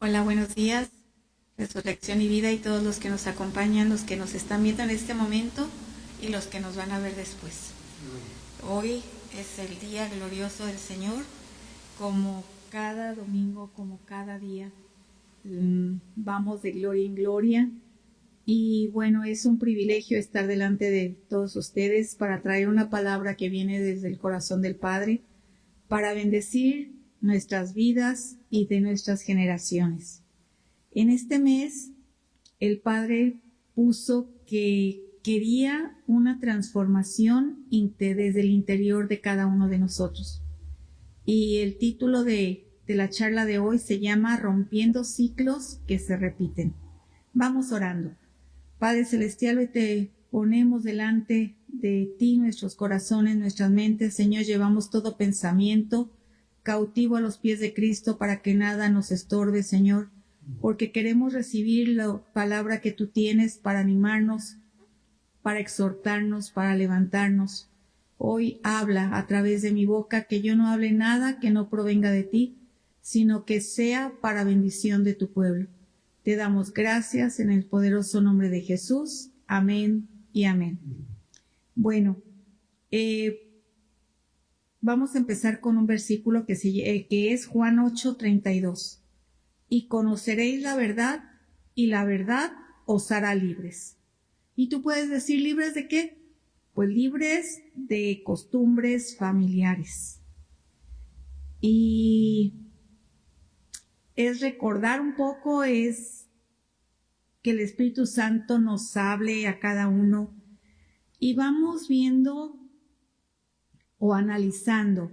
Hola, buenos días, Resurrección y Vida y todos los que nos acompañan, los que nos están viendo en este momento y los que nos van a ver después. Hoy es el día glorioso del Señor, como cada domingo, como cada día. Vamos de gloria en gloria y bueno, es un privilegio estar delante de todos ustedes para traer una palabra que viene desde el corazón del Padre, para bendecir nuestras vidas y de nuestras generaciones. En este mes, el Padre puso que quería una transformación desde el interior de cada uno de nosotros. Y el título de la charla de hoy se llama Rompiendo ciclos que se repiten. Vamos orando. Padre Celestial, hoy te ponemos delante de ti nuestros corazones, nuestras mentes. Señor, llevamos todo pensamiento cautivo a los pies de Cristo para que nada nos estorbe, Señor, porque queremos recibir la palabra que tú tienes para animarnos, para exhortarnos, para levantarnos. Hoy habla a través de mi boca, que yo no hable nada que no provenga de ti, sino que sea para bendición de tu pueblo. Te damos gracias en el poderoso nombre de Jesús. Amén y amén. Bueno, vamos a empezar con un versículo que es Juan 8:32. Y conoceréis la verdad, y la verdad os hará libres. Y tú puedes decir, ¿libres de qué? Pues libres de costumbres familiares. Y es recordar un poco, es que el Espíritu Santo nos hable a cada uno y vamos viendo o analizando.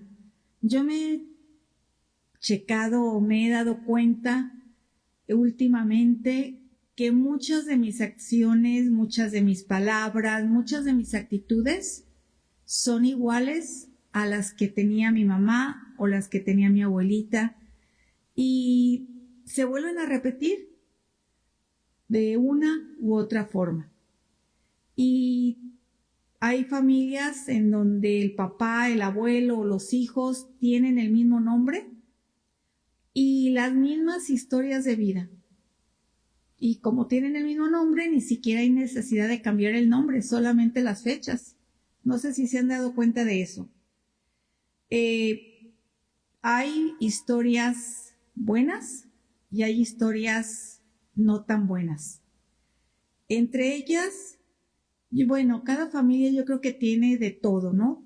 Yo me he checado o me he dado cuenta últimamente que muchas de mis acciones, muchas de mis palabras, muchas de mis actitudes son iguales a las que tenía mi mamá o las que tenía mi abuelita y se vuelven a repetir de una u otra forma. Y hay familias en donde el papá, el abuelo o los hijos tienen el mismo nombre y las mismas historias de vida. Y como tienen el mismo nombre, ni siquiera hay necesidad de cambiar el nombre, solamente las fechas. No sé si se han dado cuenta de eso. Hay historias buenas y hay historias no tan buenas. Entre ellas, y bueno, cada familia yo creo que tiene de todo, ¿no?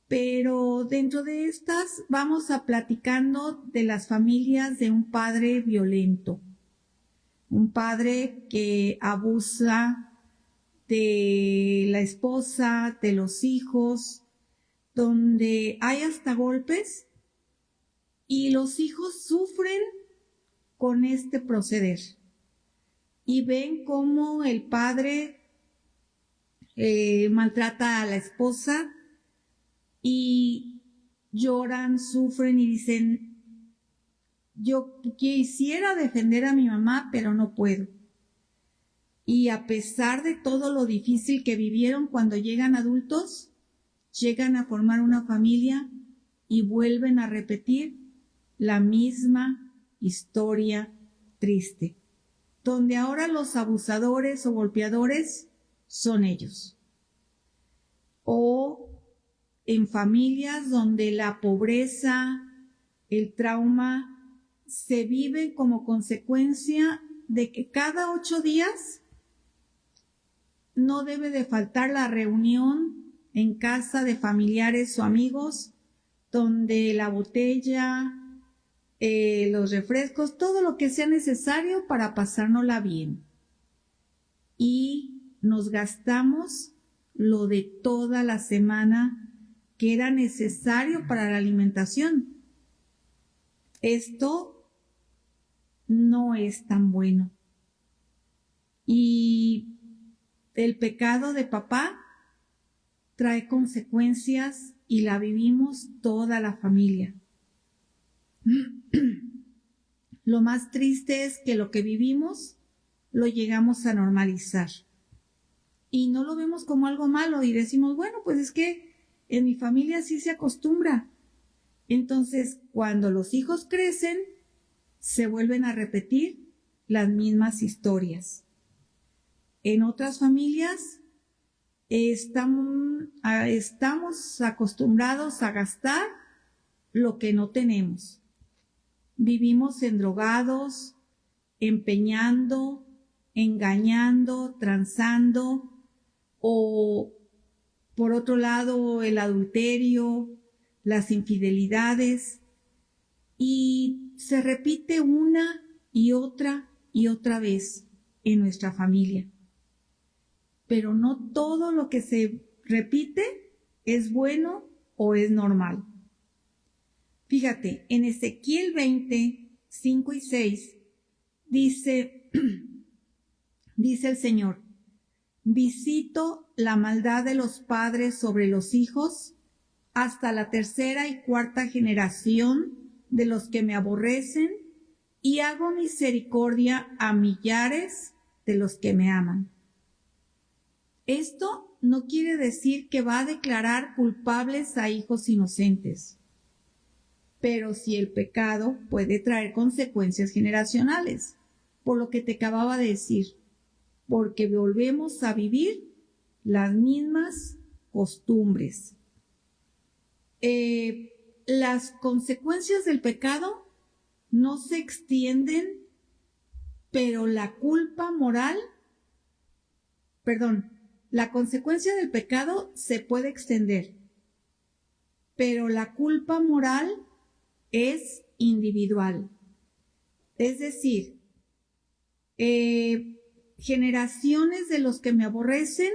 Pero dentro de estas vamos a platicando de las familias de un padre violento. Un padre que abusa de la esposa, de los hijos, donde hay hasta golpes y los hijos sufren con este proceder. Y ven cómo el padre maltrata a la esposa y lloran, sufren y dicen, yo quisiera defender a mi mamá, pero no puedo. Y a pesar de todo lo difícil que vivieron, cuando llegan adultos, llegan a formar una familia y vuelven a repetir la misma historia triste, donde ahora los abusadores o golpeadores son ellos. O en familias donde la pobreza, el trauma se vive como consecuencia de que cada 8 días no debe de faltar la reunión en casa de familiares o amigos, donde la botella, los refrescos, todo lo que sea necesario para pasárnosla bien. Y nos gastamos lo de toda la semana que era necesario para la alimentación. Esto no es tan bueno. Y el pecado de papá trae consecuencias y la vivimos toda la familia. Lo más triste es que lo que vivimos lo llegamos a normalizar y no lo vemos como algo malo y decimos, bueno, pues es que en mi familia sí se acostumbra. Entonces, cuando los hijos crecen, se vuelven a repetir las mismas historias. En otras familias estamos acostumbrados a gastar lo que no tenemos. Vivimos endrogados, empeñando, engañando, transando, o por otro lado el adulterio, las infidelidades, y se repite una y otra vez en nuestra familia. Pero no todo lo que se repite es bueno o es normal. Fíjate, en Ezequiel 20, 5 y 6, dice el Señor: visito la maldad de los padres sobre los hijos hasta la tercera y cuarta generación de los que me aborrecen, y hago misericordia a millares de los que me aman. Esto no quiere decir que va a declarar culpables a hijos inocentes, pero sí el pecado puede traer consecuencias generacionales, por lo que te acababa de decir, porque volvemos a vivir las mismas costumbres. Las consecuencias del pecado no se extienden, pero la consecuencia del pecado se puede extender, pero la culpa moral es individual. Es decir, generaciones de los que me aborrecen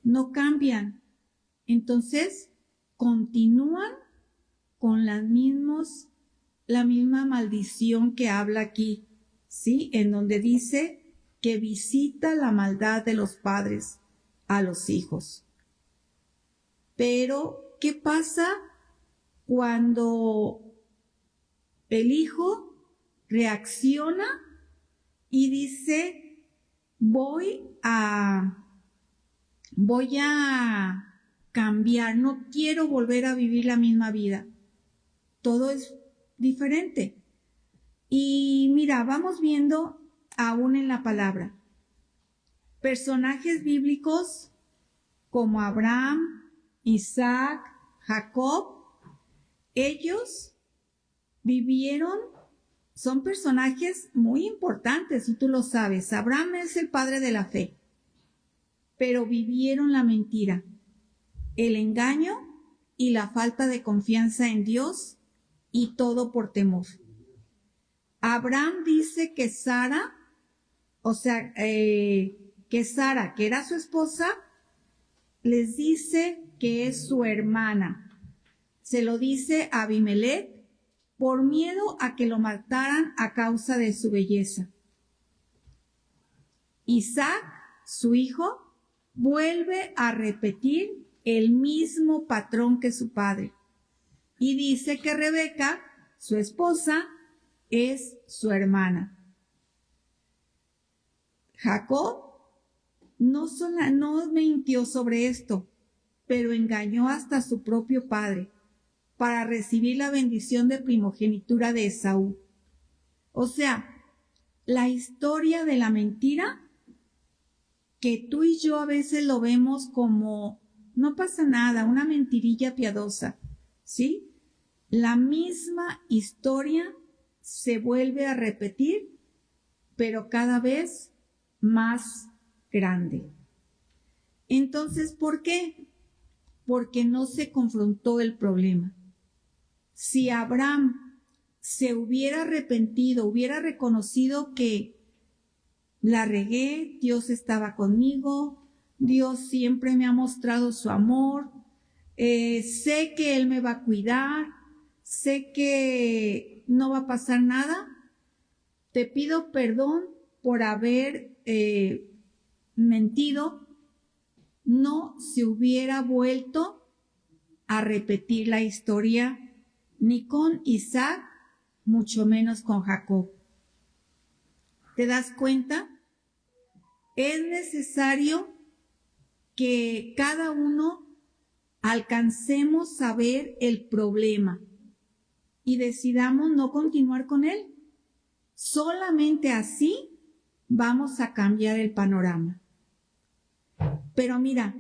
no cambian, entonces continúan con la misma maldición que habla aquí, ¿sí? En donde dice que visita la maldad de los padres a los hijos. Pero, ¿qué pasa cuando el hijo reacciona y dice: voy a cambiar, no quiero volver a vivir la misma vida? Todo es diferente. Y mira, vamos viendo aún en la palabra personajes bíblicos como Abraham, Isaac, Jacob. Ellos son personajes muy importantes, y tú lo sabes. Abraham es el padre de la fe, pero vivieron la mentira, el engaño y la falta de confianza en Dios, y todo por temor. Abraham dice que Sara, que era su esposa, les dice que es su hermana. Se lo dice a Abimelech por miedo a que lo mataran a causa de su belleza. Isaac, su hijo, vuelve a repetir el mismo patrón que su padre, y dice que Rebeca, su esposa, es su hermana. Jacob no mintió sobre esto, pero engañó hasta su propio padre para recibir la bendición de primogenitura de Esaú. O sea, la historia de la mentira, que tú y yo a veces lo vemos como no pasa nada, una mentirilla piadosa, ¿sí? La misma historia se vuelve a repetir, pero cada vez más grande. Entonces, ¿por qué? Porque no se confrontó el problema. Si Abraham se hubiera arrepentido, hubiera reconocido que la regué, Dios estaba conmigo, Dios siempre me ha mostrado su amor, sé que Él me va a cuidar, sé que no va a pasar nada, te pido perdón por haber mentido, no se hubiera vuelto a repetir la historia ni con Isaac, mucho menos con Jacob. ¿Te das cuenta? Es necesario que cada uno alcancemos a ver el problema y decidamos no continuar con él. Solamente así vamos a cambiar el panorama. Pero mira,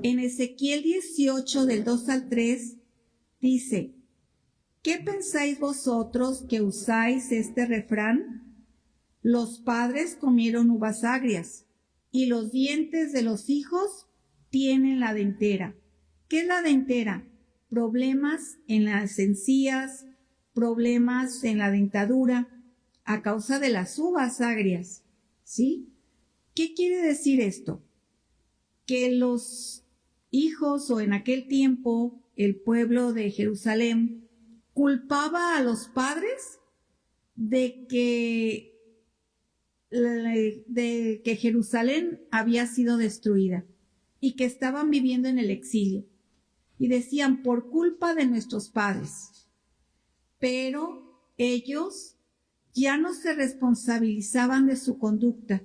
en Ezequiel 18, del 2 al 3, dice: ¿qué pensáis vosotros que usáis este refrán? Los padres comieron uvas agrias, y los dientes de los hijos tienen la dentera. ¿Qué es la dentera? Problemas en las encías, problemas en la dentadura, a causa de las uvas agrias, ¿sí? ¿Qué quiere decir esto? Que los hijos, o en aquel tiempo el pueblo de Jerusalén, culpaba a los padres de que Jerusalén había sido destruida y que estaban viviendo en el exilio. Y decían, por culpa de nuestros padres. Pero ellos ya no se responsabilizaban de su conducta.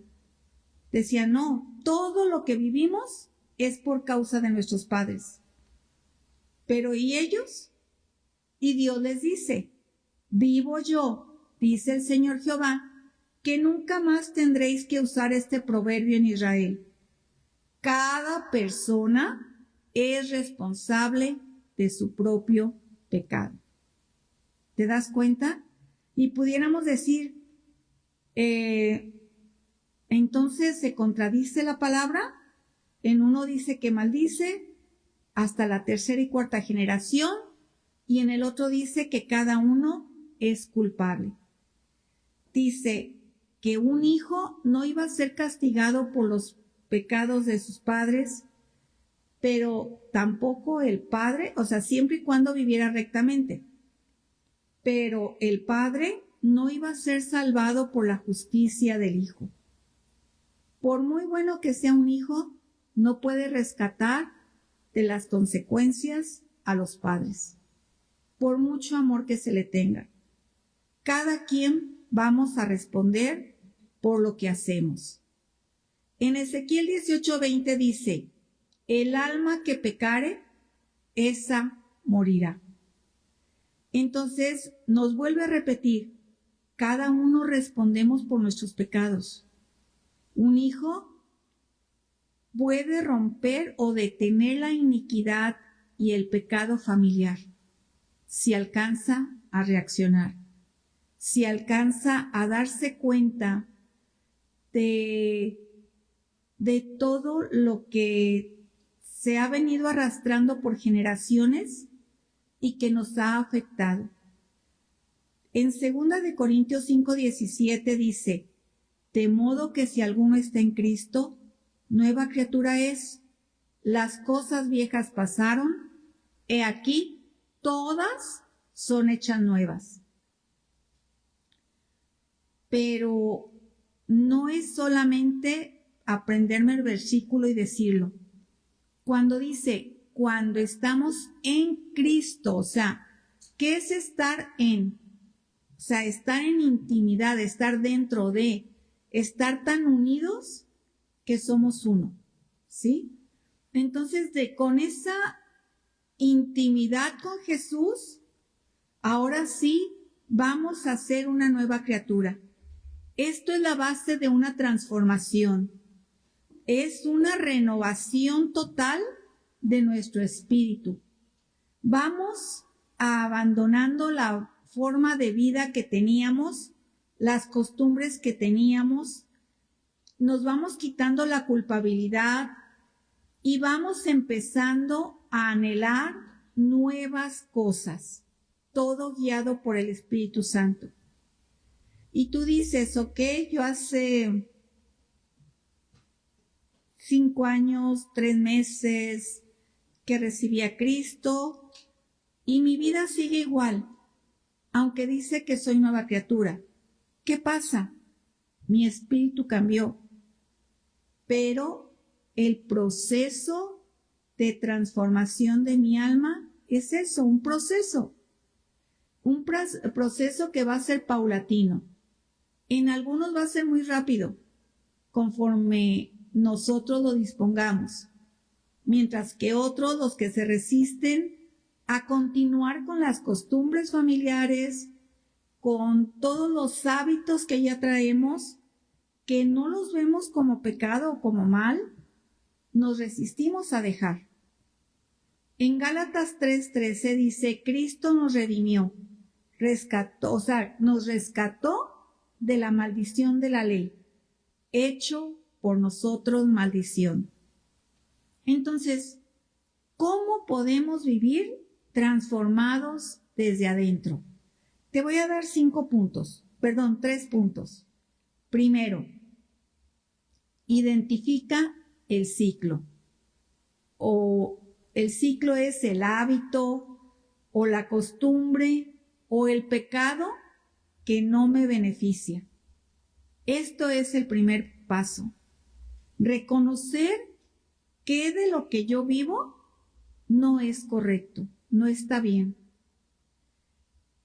Decían, no, todo lo que vivimos es por causa de nuestros padres. Pero ¿y ellos? Y Dios les dice, vivo yo, dice el Señor Jehová, que nunca más tendréis que usar este proverbio en Israel. Cada persona es responsable de su propio pecado. ¿Te das cuenta? Y pudiéramos decir, entonces se contradice la palabra. En uno dice que maldice hasta la tercera y cuarta generación, y en el otro dice que cada uno es culpable. Dice que un hijo no iba a ser castigado por los pecados de sus padres, pero tampoco el padre, o sea, siempre y cuando viviera rectamente. Pero el padre no iba a ser salvado por la justicia del hijo. Por muy bueno que sea un hijo, no puede rescatar de las consecuencias a los padres, por mucho amor que se le tenga. Cada quien vamos a responder por lo que hacemos. En Ezequiel 18:20 dice, el alma que pecare, esa morirá. Entonces nos vuelve a repetir, cada uno respondemos por nuestros pecados. Un hijo puede romper o detener la iniquidad y el pecado familiar si alcanza a reaccionar, si alcanza a darse cuenta de todo lo que se ha venido arrastrando por generaciones y que nos ha afectado. En 2 de Corintios 5:17 dice, de modo que si alguno está en Cristo, nueva criatura es. Las cosas viejas pasaron, he aquí, todas son hechas nuevas. Pero no es solamente aprenderme el versículo y decirlo. Cuando dice, cuando estamos en Cristo, o sea, ¿qué es estar en? O sea, estar en intimidad, estar dentro de, estar tan unidos que somos uno, ¿sí? Entonces, con esa intimidad con Jesús, ahora sí vamos a ser una nueva criatura. Esto es la base de una transformación. Es una renovación total de nuestro espíritu. Vamos abandonando la forma de vida que teníamos, las costumbres que teníamos, nos vamos quitando la culpabilidad y vamos empezando a anhelar nuevas cosas, todo guiado por el Espíritu Santo. Y tú dices, ok, yo hace 5 años, 3 meses que recibí a Cristo y mi vida sigue igual, aunque dice que soy nueva criatura. ¿Qué pasa? Mi espíritu cambió, pero el proceso de transformación de mi alma es eso, un proceso que va a ser paulatino. En algunos va a ser muy rápido, conforme nosotros lo dispongamos, mientras que otros, los que se resisten a continuar con las costumbres familiares, con todos los hábitos que ya traemos, que no los vemos como pecado o como mal, nos resistimos a dejar. En Gálatas 3:13 dice, Cristo nos redimió, nos rescató de la maldición de la ley, hecho por nosotros maldición. Entonces, ¿cómo podemos vivir transformados desde adentro? Te voy a dar 3 puntos. Primero, identifica el ciclo. O el ciclo es el hábito, o la costumbre, o el pecado que no me beneficia. Esto es el primer paso. Reconocer que de lo que yo vivo no es correcto, no está bien.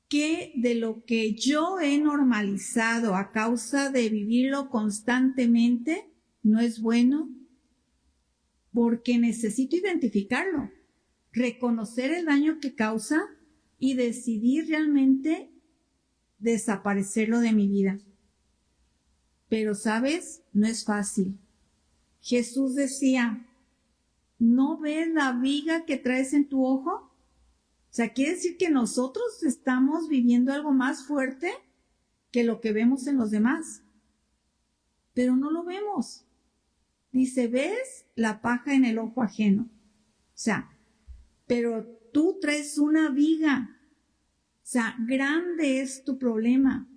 Que de lo que yo he normalizado a causa de vivirlo constantemente no es bueno, porque necesito identificarlo, reconocer el daño que causa y decidir realmente desaparecerlo de mi vida. Pero, ¿sabes? No es fácil. Jesús decía, ¿no ves la viga que traes en tu ojo? O sea, quiere decir que nosotros estamos viviendo algo más fuerte que lo que vemos en los demás. Pero no lo vemos. Dice, ¿ves la paja en el ojo ajeno? O sea, pero tú traes una viga. O sea, grande es tu problema,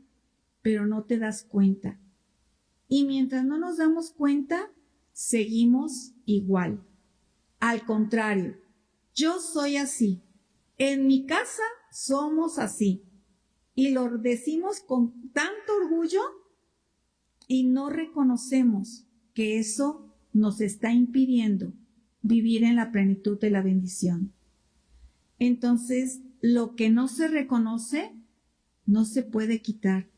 pero no te das cuenta. Y mientras no nos damos cuenta, seguimos igual. Al contrario, yo soy así. En mi casa somos así. Y lo decimos con tanto orgullo y no reconocemos que eso nos está impidiendo vivir en la plenitud de la bendición. Entonces, lo que no se reconoce, no se puede quitar,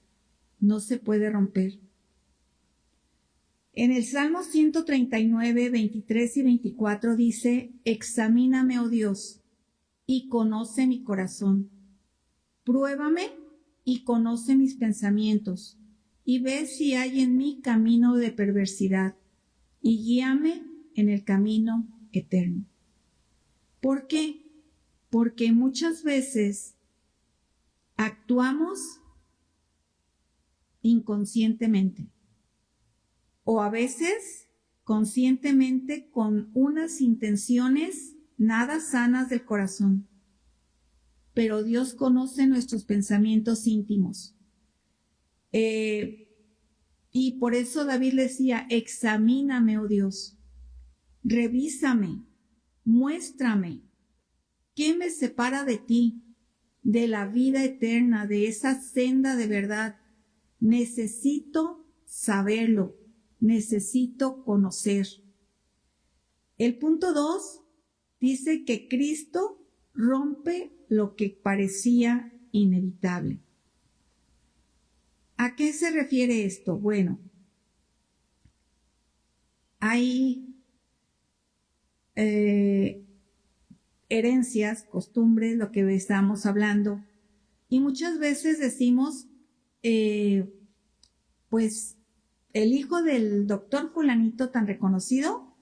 no se puede romper. En el Salmo 139, 23 y 24 dice, examíname, oh Dios, y conoce mi corazón. Pruébame y conoce mis pensamientos, y ve si hay en mí camino de perversidad, y guíame en el camino eterno. ¿Por qué? Porque muchas veces actuamos inconscientemente, o a veces conscientemente con unas intenciones nada sanas del corazón. Pero Dios conoce nuestros pensamientos íntimos. Y por eso David le decía, examíname, oh Dios, revísame, muéstrame, ¿qué me separa de ti, de la vida eterna, de esa senda de verdad? Necesito saberlo, necesito conocer. El punto 2 dice que Cristo rompe lo que parecía inevitable. ¿A qué se refiere esto? Bueno, hay herencias, costumbres, lo que estamos hablando, y muchas veces decimos, pues el hijo del doctor fulanito tan reconocido,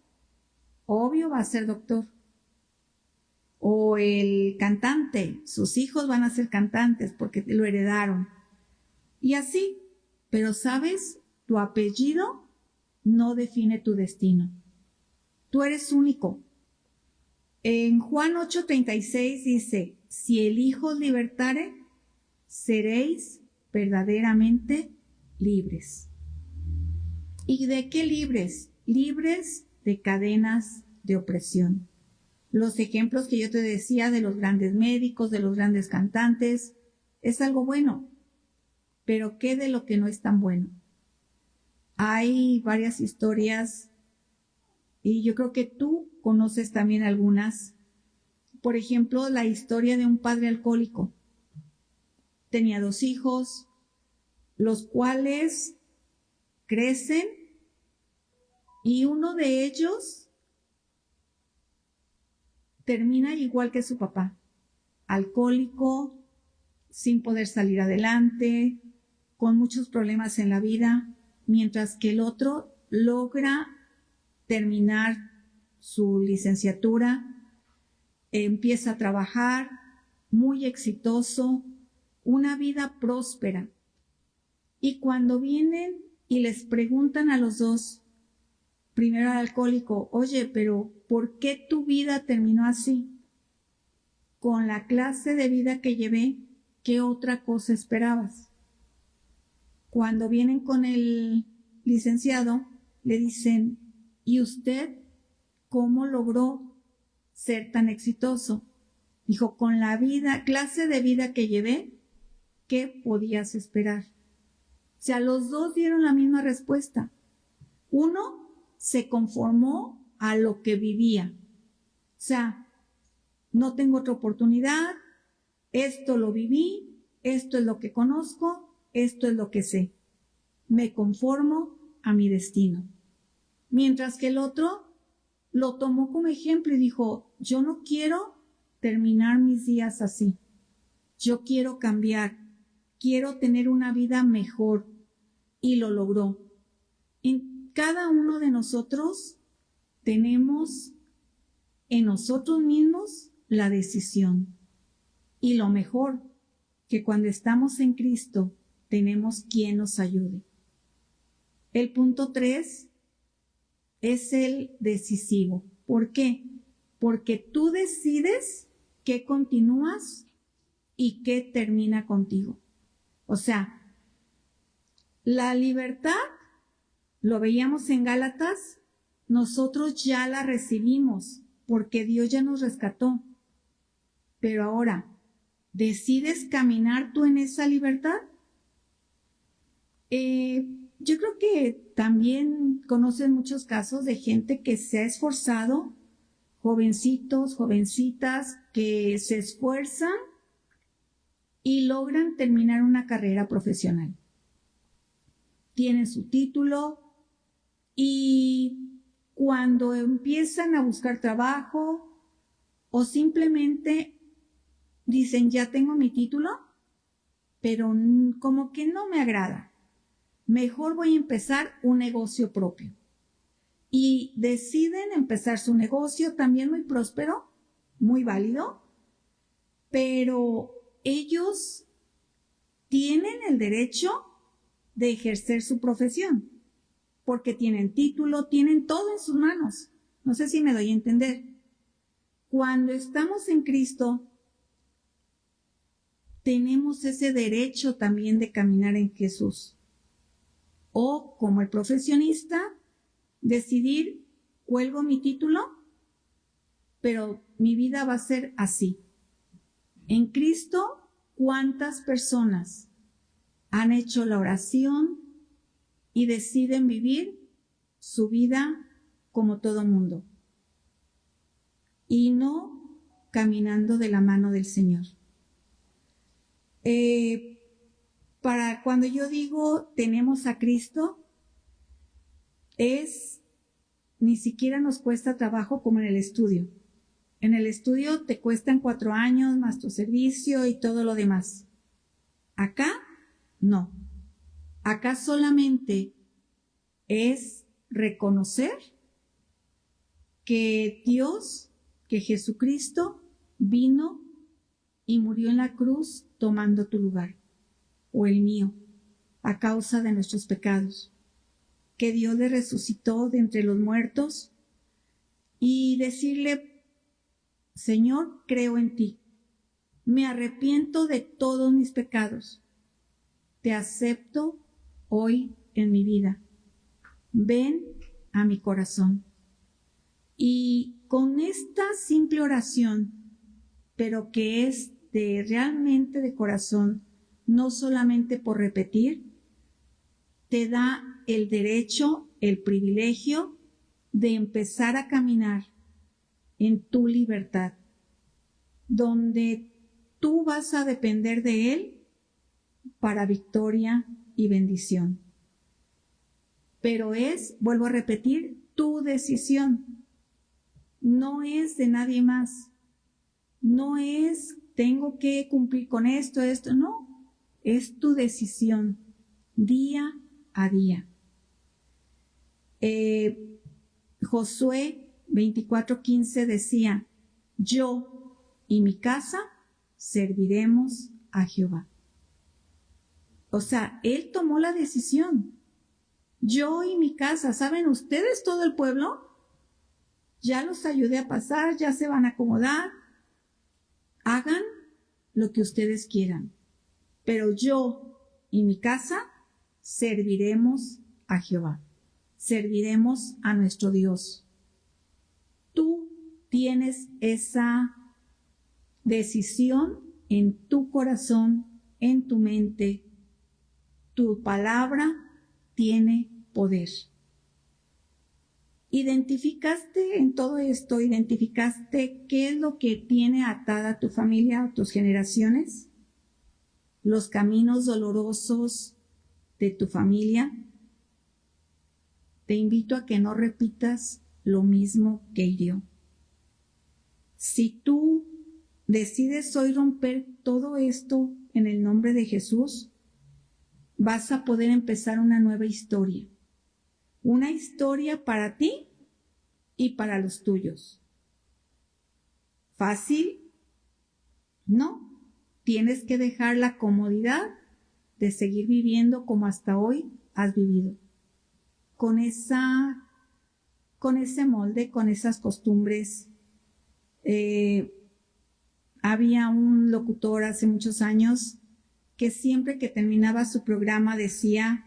obvio va a ser doctor. O el cantante, sus hijos van a ser cantantes porque lo heredaron. Y así, pero sabes, tu apellido no define tu destino. Tú eres único. En Juan 8:36 dice, si el Hijo os libertare, seréis verdaderamente libres. ¿Y de qué libres? Libres de cadenas de opresión. Los ejemplos que yo te decía de los grandes médicos, de los grandes cantantes, es algo bueno, pero ¿qué de lo que no es tan bueno? Hay varias historias y yo creo que tú conoces también algunas. Por ejemplo, la historia de un padre alcohólico. Tenía 2 hijos, los cuales crecen y uno de ellos termina igual que su papá, alcohólico, sin poder salir adelante, con muchos problemas en la vida, mientras que el otro logra terminar su licenciatura, empieza a trabajar, muy exitoso, una vida próspera. Y cuando vienen y les preguntan a los dos, primero al alcohólico, oye, pero ¿por qué tu vida terminó así? Con la clase de vida que llevé, ¿qué otra cosa esperabas? Cuando vienen con el licenciado, le dicen, ¿y usted cómo logró ser tan exitoso? Dijo, con la clase de vida que llevé, ¿qué podías esperar? O sea, los dos dieron la misma respuesta. Uno se conformó a lo que vivía. O sea, no tengo otra oportunidad, esto lo viví, esto es lo que conozco, esto es lo que sé. Me conformo a mi destino. Mientras que el otro lo tomó como ejemplo y dijo, yo no quiero terminar mis días así. Yo quiero cambiar, quiero tener una vida mejor. Y lo logró. En cada uno de nosotros tenemos en nosotros mismos la decisión. Y lo mejor, que cuando estamos en Cristo, tenemos quien nos ayude. El punto 3 es el decisivo. ¿Por qué? Porque tú decides qué continúas y qué termina contigo. O sea, la libertad, lo veíamos en Gálatas, nosotros ya la recibimos porque Dios ya nos rescató. Pero ahora, ¿decides caminar tú en esa libertad? Yo creo que también conocen muchos casos de gente que se ha esforzado, jovencitos, jovencitas, que se esfuerzan y logran terminar una carrera profesional. Tienen su título y cuando empiezan a buscar trabajo o simplemente dicen, ya tengo mi título, pero como que no me agrada. Mejor voy a empezar un negocio propio. Y deciden empezar su negocio, también muy próspero, muy válido, pero ellos tienen el derecho de ejercer su profesión, porque tienen título, tienen todo en sus manos. No sé si me doy a entender. Cuando estamos en Cristo, tenemos ese derecho también de caminar en Jesús. O, como el profesionista, decidir, cuelgo mi título, pero mi vida va a ser así. En Cristo, ¿cuántas personas han hecho la oración y deciden vivir su vida como todo mundo? Y no caminando de la mano del Señor. Para cuando yo digo tenemos a Cristo, ni siquiera nos cuesta trabajo como en el estudio. En el estudio te cuestan 4 años más tu servicio y todo lo demás. Acá, no. Acá solamente es reconocer que Dios, que Jesucristo vino y murió en la cruz tomando tu lugar, o el mío, a causa de nuestros pecados. Que Dios le resucitó de entre los muertos y decirle, Señor, creo en ti. Me arrepiento de todos mis pecados. Te acepto hoy en mi vida. Ven a mi corazón. Y con esta simple oración, pero que es realmente de corazón, no solamente por repetir, te da el derecho, el privilegio de empezar a caminar en tu libertad, donde tú vas a depender de Él para victoria y bendición. Pero vuelvo a repetir, tu decisión. No es de nadie más. No es tengo que cumplir con esto, no, es tu decisión, día a día. Josué 24:15 decía, yo y mi casa serviremos a Jehová. O sea, él tomó la decisión. Yo y mi casa, ¿saben ustedes todo el pueblo? Ya los ayudé a pasar, ya se van a acomodar. Hagan lo que ustedes quieran. Pero yo y mi casa serviremos a Jehová. Serviremos a nuestro Dios. Tú tienes esa decisión en tu corazón, en tu mente. Tu palabra tiene poder. Identificaste en todo esto, identificaste qué es lo que tiene atada a tu familia, a tus generaciones, los caminos dolorosos de tu familia. Te invito a que no repitas lo mismo que hirió. Si tú decides hoy romper todo esto en el nombre de Jesús, vas a poder empezar una nueva historia. Una historia para ti y para los tuyos. ¿Fácil? No. Tienes que dejar la comodidad de seguir viviendo como hasta hoy has vivido. Con ese molde, con esas costumbres. Había un locutor hace muchos años que siempre que terminaba su programa decía,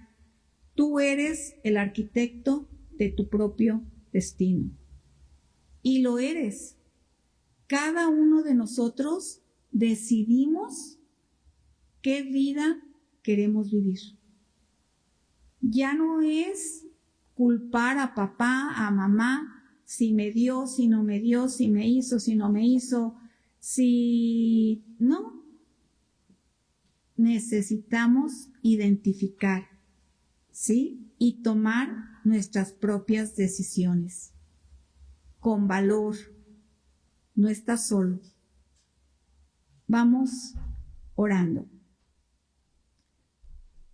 tú eres el arquitecto de tu propio destino. Y lo eres. Cada uno de nosotros decidimos qué vida queremos vivir. Ya no es culpar a papá, a mamá, si me dio, si no me dio, si me hizo, si no me hizo, si no. Necesitamos identificar, ¿sí? Y tomar nuestras propias decisiones. Con valor. No estás solo. Vamos orando.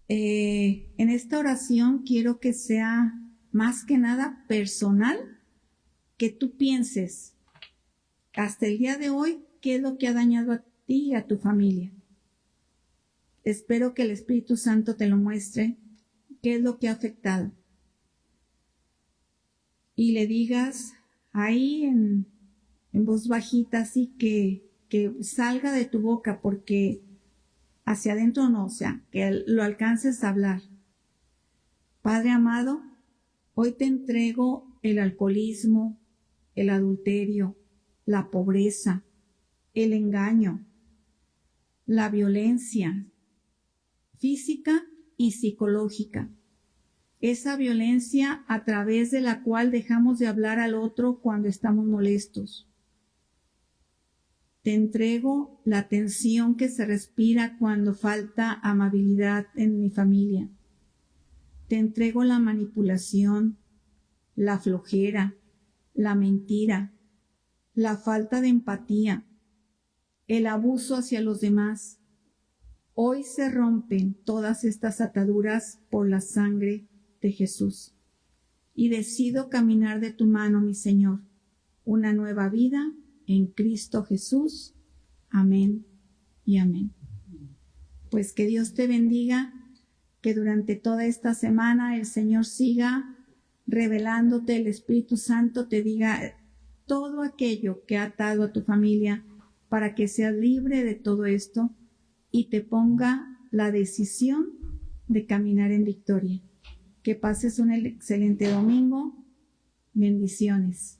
En esta oración quiero que sea más que nada personal, que tú pienses hasta el día de hoy qué es lo que ha dañado a ti y a tu familia. Espero que el Espíritu Santo te lo muestre, qué es lo que ha afectado. Y le digas ahí en voz bajita, así que salga de tu boca, porque hacia adentro no, o sea, que lo alcances a hablar. Padre amado, hoy te entrego el alcoholismo, el adulterio, la pobreza, el engaño, la violencia física y psicológica. Esa violencia a través de la cual dejamos de hablar al otro cuando estamos molestos. Te entrego la tensión que se respira cuando falta amabilidad en mi familia. Te entrego la manipulación, la flojera, la mentira, la falta de empatía, el abuso hacia los demás. Hoy se rompen todas estas ataduras por la sangre de Jesús. Y decido caminar de tu mano, mi Señor, una nueva vida en Cristo Jesús. Amén y amén. Pues que Dios te bendiga, que durante toda esta semana el Señor siga revelándote, el Espíritu Santo te diga todo aquello que ha atado a tu familia para que seas libre de todo esto y te ponga la decisión de caminar en victoria. Que pases un excelente domingo. Bendiciones.